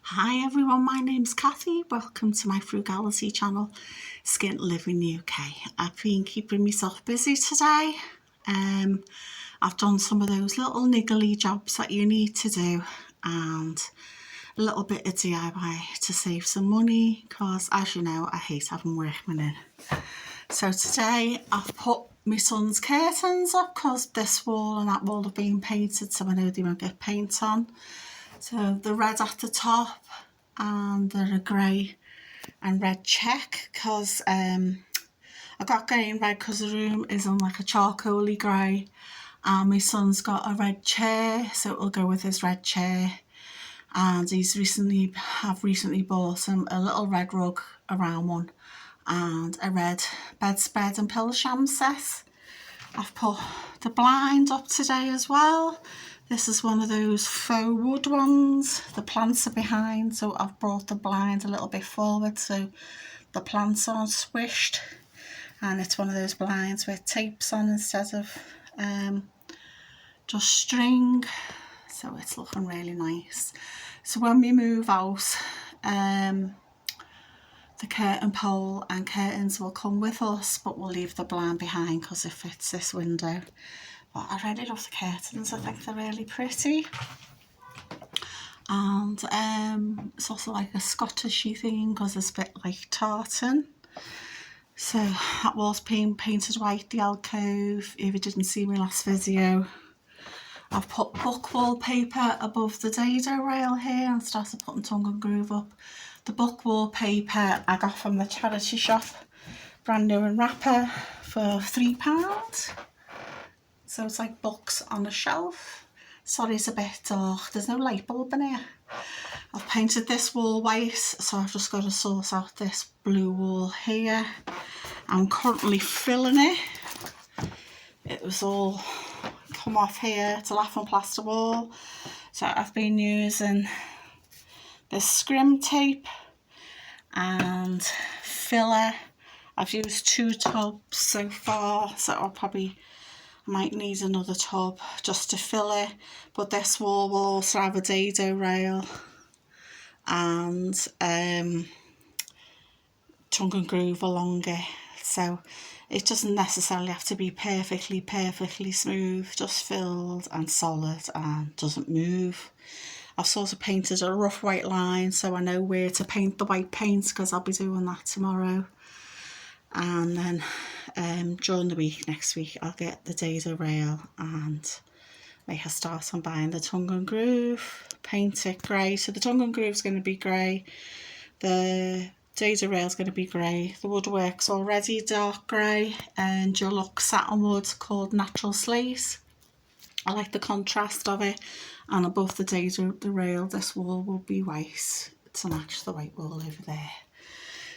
Hi everyone, my name's Kathy. Welcome to my frugality channel, Skint Living UK. I've been keeping myself busy today. I've done some of those little niggly jobs that you need to do and a little bit of DIY to save some money because, as you know, I hate having workmen in. So today I've put my son's curtains up because this wall and that wall have been painted, so I know they won't get paint on. So the red at the top and they're a grey and red check because I got grey and red because the room is on like a charcoaly grey and my son's got a red chair, so it'll go with his red chair. And he's recently bought him a little red rug, a round one, and a red bedspread and pillow sham set. I've put the blind up today as well. This is one of those faux wood ones. The plants are behind, so I've brought the blind a little bit forward so the plants aren't swished. And it's one of those blinds with tapes on instead of just string. So it's looking really nice. So when we move out, the curtain pole and curtains will come with us, but we'll leave the blind behind because it fits this window. But I really love the curtains, I think they're really pretty. And it's also like a Scottishy thing because it's a bit like tartan. So that wall's been painted white, the alcove, if you didn't see my last video. I've put book wallpaper above the dado rail here and started putting tongue and groove up. The book wallpaper I got from the charity shop, brand new in wrapper for £3. So it's like books on a shelf. Sorry it's a bit dark, there's no light bulb in here. I've painted this wall white, so I've just got to sort out this blue wall here. I'm currently filling it. It was all come off here. It's a laughing plaster wall. So I've been using this scrim tape and filler. I've used 2 tubs so far, so I might need another tub just to fill it. But this wall will also have a dado rail and tongue and groove along it. So it doesn't necessarily have to be perfectly smooth, just filled and solid and doesn't move. I've sort of painted a rough white line so I know where to paint the white paint because I'll be doing that tomorrow. And then during the week, next week, I'll get the dado rail and make a start on buying the tongue and groove, paint it grey. So the tongue and groove is going to be grey, the dado rail is going to be grey, the woodwork's already dark grey, and Dulux satin wood called Natural Slate. I like the contrast of it, and above the rail, this wall will be white to match the white wall over there.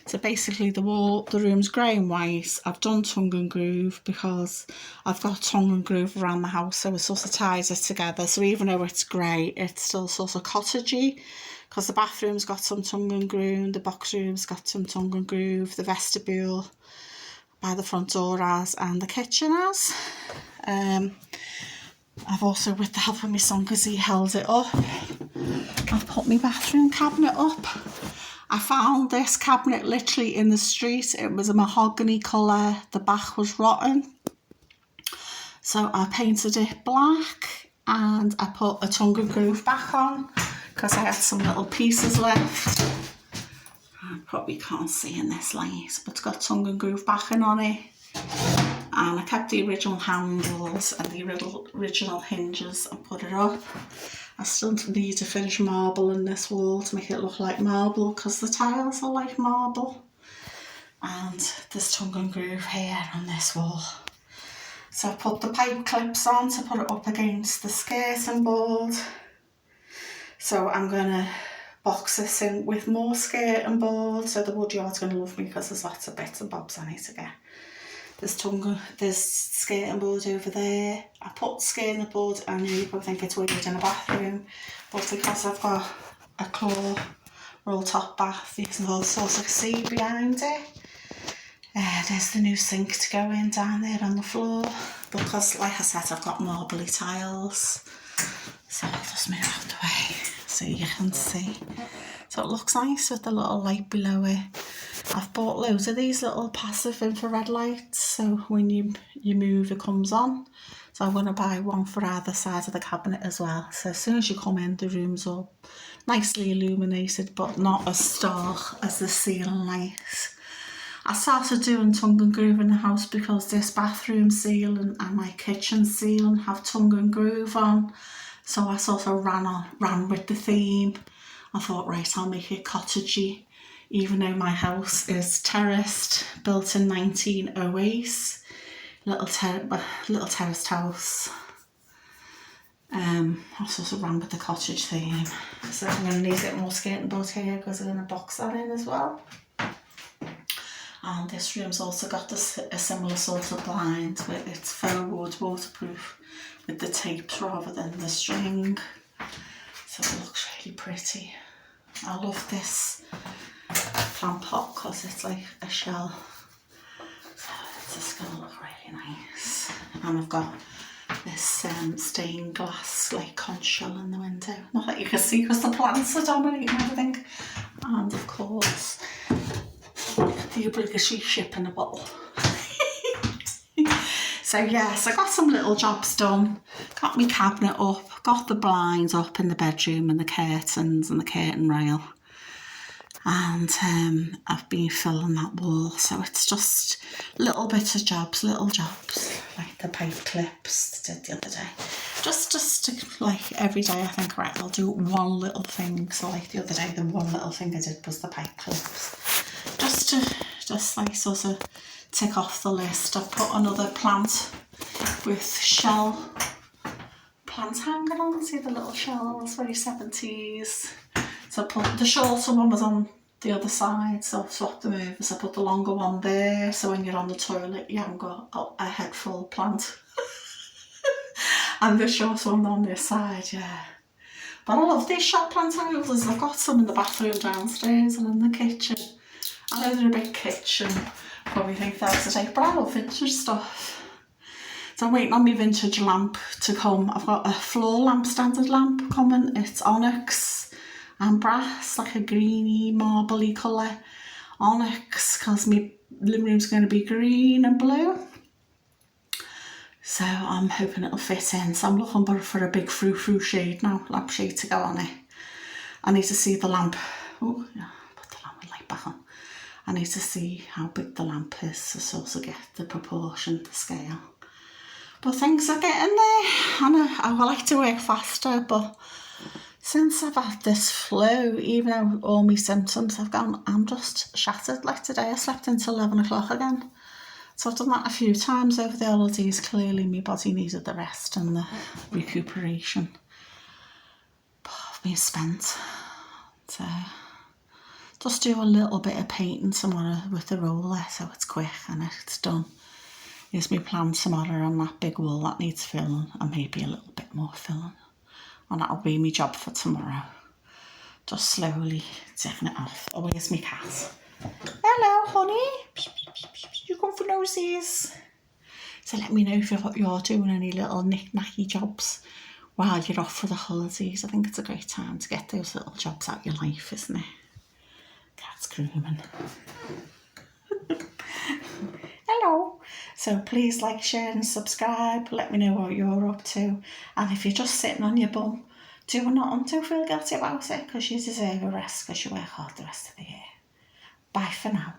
So basically the room's grey and white. I've done tongue and groove because I've got tongue and groove around the house, so it sort of ties it together. So even though it's grey, it's still sort of cottagey because the bathroom's got some tongue and groove, the box room's got some tongue and groove, the vestibule by the front door has, and the kitchen has. I've also, with the help of my son because he held it up, I've put my bathroom cabinet up. I found this cabinet literally in the street. It was a mahogany colour, the back was rotten. So I painted it black and I put a tongue and groove back on because I had some little pieces left. I probably can't see in this light, but it's got tongue and groove backing on it. And I kept the original handles and the original hinges and put it up. I still need to finish marble in this wall to make it look like marble because the tiles are like marble. And there's tongue and groove here on this wall. So I put the pipe clips on to put it up against the skirting board. So I'm going to box this in with more skirting board. So the woodyard's going to love me because there's lots of bits and bobs I need to get. There's skirting board over there. I put skirting board and you probably think it's weird in a bathroom, but because I've got a claw roll top bath, you can also sort of see behind it. There's the new sink to go in down there on the floor, because like I said, I've got marbly tiles. So I'll just move out the way so you can see. So it looks nice with the little light below it. I've bought loads of these little passive infrared lights, so when you move it comes on. So I'm going to buy one for either side of the cabinet as well. So as soon as you come in, the room's all nicely illuminated, but not as stark as the ceiling lights. I started doing tongue and groove in the house because this bathroom ceiling and my kitchen ceiling have tongue and groove on. So I sort of ran with the theme. I thought, right, I'll make it cottagey, even though my house is terraced, built in 1908, little terraced house. I sort of ran with the cottage theme. So I'm going to need a bit more skirting board here because I'm going to box that in as well. And this room's also got a similar sort of blind with its faux wood waterproof with the tapes rather than the string. So it looks really pretty. I love this plant pot because it's like a shell. So it's just going to look really nice. And I've got this stained glass like conch shell in the window. Not that you can see because the plants are dominating everything. And of course, the obligatory ship in a bottle. So yes, I got some little jobs done. Got my cabinet up, got the blinds up in the bedroom and the curtains and the curtain rail. And I've been filling that wall. So it's just little bits of jobs, little jobs. Like the pipe clips I did the other day. Just like every day I think, right, I'll do one little thing. So like the other day, the one little thing I did was the pipe clips. Just like sort of tick off the list. I've put another plant with shell plant hanging on. See the little shells, very 70s. So I put the shorter one was on the other side, so I've swapped them over. So I put the longer one there, so when you're on the toilet you haven't got a head full plant. And the short one on this side, yeah. But I love these short plant hangers. I've got some in the bathroom downstairs and in the kitchen. I know they're a bit kitchen, probably think that's a take, but I love vintage stuff. So I'm waiting on my vintage lamp to come. I've got a floor lamp, standard lamp coming. It's onyx and brass, like a greeny, marbly colour. Onyx, because my living room's going to be green and blue. So I'm hoping it'll fit in. So I'm looking for a big frou shade now, lamp shade to go on it. I need to see the lamp. Oh, yeah, put the lamp light back on. I need to see how big the lamp is to sort of get the proportion, the scale. But things are getting there. I like to work faster, but since I've had this flu, even though all my symptoms have gone, I'm just shattered. Like today, I slept until 11 o'clock again. So I've done that a few times over the holidays. Clearly, my body needed the rest and the recuperation. But I've been spent. So just do a little bit of painting tomorrow with the roller, so it's quick and it's done. Here's my plan tomorrow on that big wall that needs filling, and maybe a little bit more filling. And that'll be my job for tomorrow. Just slowly taking it off. Oh, where's my cat? Hello, honey. You come for noses. So let me know if you're doing any little knick-knacky jobs while you're off for the holidays. I think it's a great time to get those little jobs out of your life, isn't it? Cat's grooming. Hello. So please like, share and subscribe. Let me know what you're up to. And if you're just sitting on your bum, don't feel guilty about it, because you deserve a rest because you work hard the rest of the year. Bye for now.